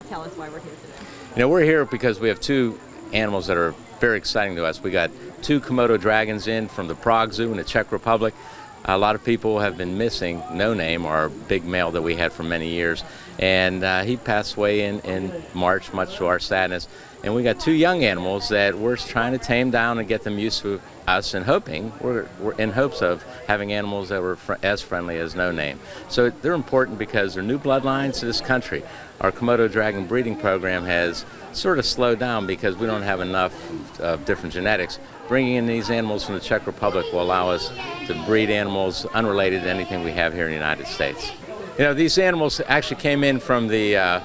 tell us why we're here today. You know, we're here because we have two animals that are very exciting to us. We got two Komodo dragons in from the Prague Zoo in the Czech Republic. A lot of people have been missing No Name, our big male that we had for many years, and he passed away in March, much to our sadness. And we got two young animals that we're trying to tame down and get them used to us, and we're in hopes of having animals that were as friendly as No Name. So they're important because they're new bloodlines to this country. Our Komodo dragon breeding program has sort of slowed down because we don't have enough of different genetics. Bringing in these animals from the Czech Republic will allow us to breed animals unrelated to anything we have here in the United States. You know, these animals actually came in from the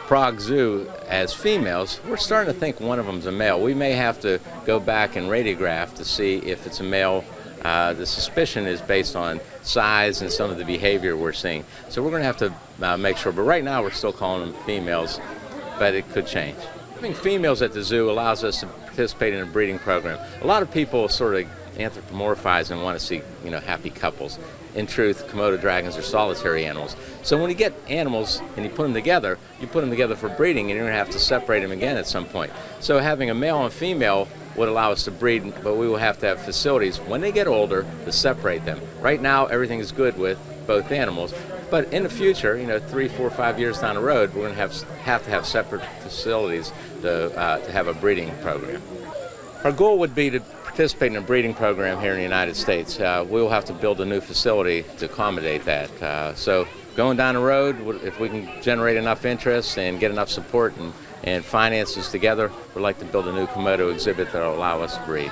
Prague Zoo as females. We're starting to think one of them's a male. We may have to go back and radiograph to see if it's a male. The suspicion is based on size and some of the behavior we're seeing. So we're going to have to make sure. But right now we're still calling them females, but it could change. Having females at the zoo allows us to participate in a breeding program. A lot of people sort of anthropomorphize and want to see, you know, happy couples. In truth, Komodo dragons are solitary animals. So when you get animals and you put them together for breeding, and you're going to have to separate them again at some point. So having a male and female would allow us to breed, but we will have to have facilities when they get older to separate them. Right now, everything is good with both animals, but in the future, you know, 3, 4, 5 years down the road, we're going to have to have separate facilities to have a breeding program. Our goal would be to participate in a breeding program here in the United States. We will have to build a new facility to accommodate that. So going down the road, if we can generate enough interest and get enough support and finances together, we'd like to build a new Komodo exhibit that will allow us to breed.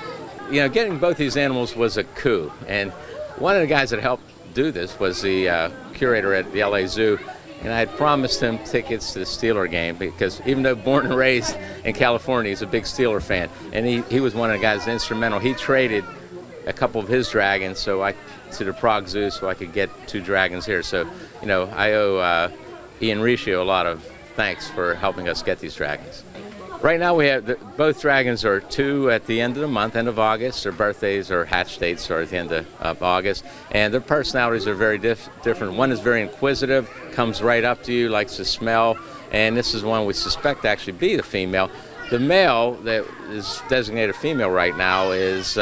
You know, getting both these animals was a coup, and one of the guys that helped do this was the curator at the LA Zoo, and I had promised him tickets to the Steeler game because even though born and raised in California, he's a big Steeler fan, and he was one of the guys instrumental. He traded a couple of his dragons to the Prague Zoo so I could get two dragons here. So, you know, I owe Ian Riccio a lot of thanks for helping us get these dragons. Right now we have both dragons are 2 at the end of the month, end of August. Their birthdays or hatch dates are at the end of August, and their personalities are very different. One is very inquisitive, comes right up to you, likes to smell, and this is one we suspect to actually be the female. The male that is designated female right now is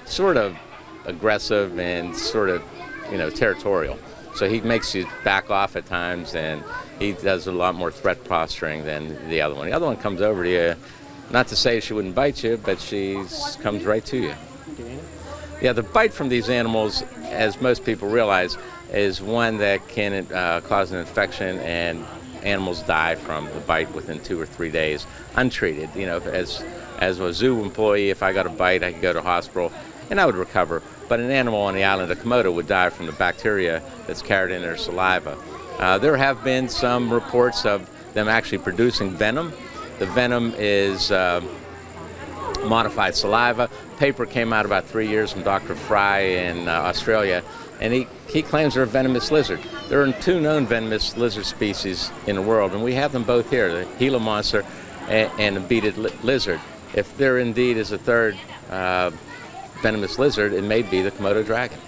sort of aggressive and sort of, you know, territorial. So he makes you back off at times, and he does a lot more threat posturing than the other one. The other one comes over to you, not to say she wouldn't bite you, but she comes right to you. Yeah, the bite from these animals, as most people realize, is one that can cause an infection, and animals die from the bite within 2 or 3 days, untreated. You know, as a zoo employee, if I got a bite, I could go to hospital, and I would recover. But an animal on the island of Komodo would die from the bacteria that's carried in their saliva. There have been some reports of them actually producing venom. The venom is modified saliva. Paper came out about 3 years from Dr. Fry in Australia, and he claims they're a venomous lizard. There are 2 known venomous lizard species in the world, and we have them both here, the Gila monster and the beaded lizard. If there indeed is a third venomous lizard, it may be the Komodo dragon.